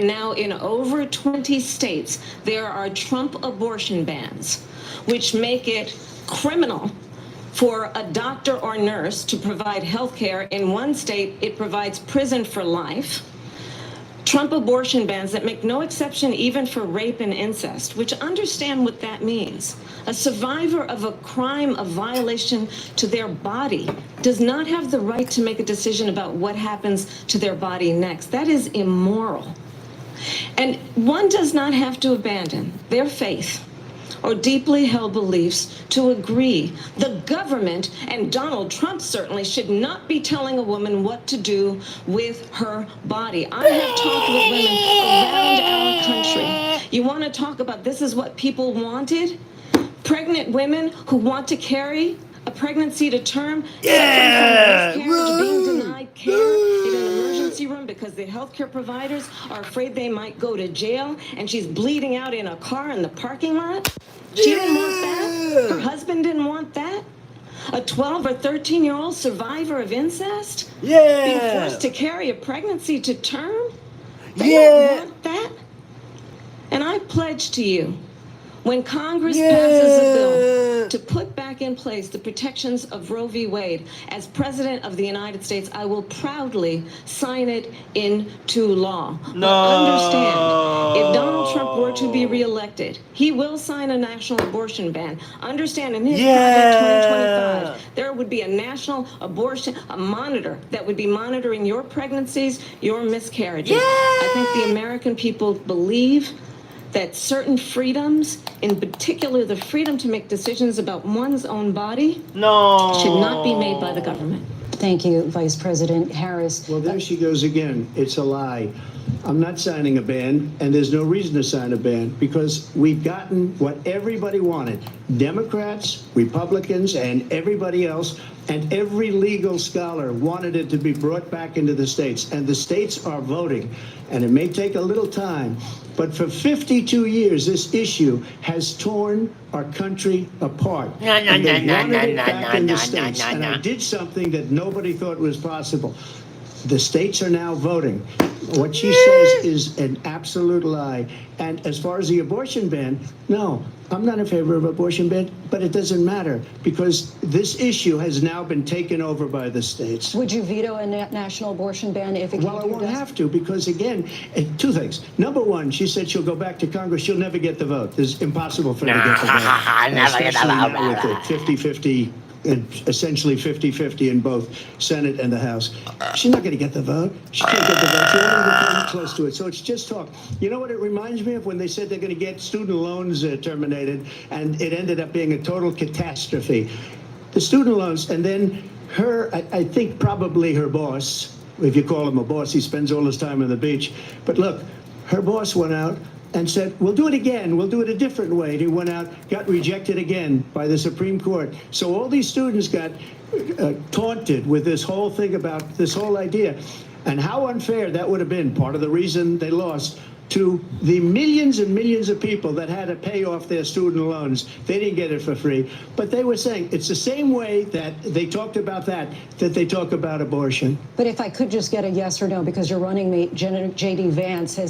And now in over 20 states, there are Trump abortion bans, which make it criminal for a doctor or nurse to provide health care. In one state, it provides prison for life. Trump abortion bans that make no exception even for rape and incest, which understand what that means. A survivor of a crime of violation to their body does not have the right to make a decision about what happens to their body next. That is immoral. And one does not have to abandon their faith or deeply held beliefs to agree. The government, and Donald Trump certainly, should not be telling a woman what to do with her body. I have talked with women around our country. You want to talk about this is what people wanted? Pregnant women who want to carry a pregnancy to term, suffering from miscarriage, being denied care in an emergency room because the healthcare providers are afraid they might go to jail, and she's bleeding out in a car in the parking lot. She didn't want that. Her husband didn't want that. A 12 or 13-year-old survivor of incest being forced to carry a pregnancy to term. They don't want that. And I pledge to you, when Congress passes a bill to put back in place the protections of Roe v. Wade, as President of the United States, I will proudly sign it into law. No. But understand, if Donald Trump were to be reelected, he will sign a national abortion ban. Understand, in his Project 2025, there would be a national abortion, a monitor that would be monitoring your pregnancies, your miscarriages. I think the American people believe that certain freedoms, in particular the freedom to make decisions about one's own body, should not be made by the government. Thank you, Vice President Harris. Well, there she goes again. It's a lie. I'm not signing a ban, and there's no reason to sign a ban, because we've gotten what everybody wanted. Democrats, Republicans, and everybody else, and every legal scholar wanted it to be brought back into the states, and the states are voting. And it may take a little time, but for 52 years, this issue has torn our country apart. And they wanted it back in the states. And I did something that nobody thought was possible. The states are now voting. What she says is an absolute lie. And as far as the abortion ban, no, I'm not in favor of abortion ban, but it doesn't matter, because this issue has now been taken over by the states. Would you veto a national abortion ban if it came to your desk? Well, I won't have to, because again, two things. Number one, she said she'll go back to Congress. She'll never get the vote. It's impossible for her to get the vote. Never get the vote. Especially now with the 50-50. Essentially 50-50 in both Senate and the House. She's not going to get the vote. She can't get the vote. She won't even come close to it. So it's just talk. You know what it reminds me of? When they said they're going to get student loans terminated, and it ended up being a total catastrophe. The student loans, and then her, I think probably her boss, if you call him a boss, he spends all his time on the beach. But look, her boss went out and said, we'll do it again. We'll do it a different way. And he went out, got rejected again by the Supreme Court. So all these students got taunted with this whole thing about this whole idea. And how unfair that would have been, part of the reason they lost, to the millions and millions of people that had to pay off their student loans. They didn't get it for free. But they were saying it's the same way that they talked about that they talk about abortion. But if I could just get a yes or no, because your running mate, J.D. Vance, has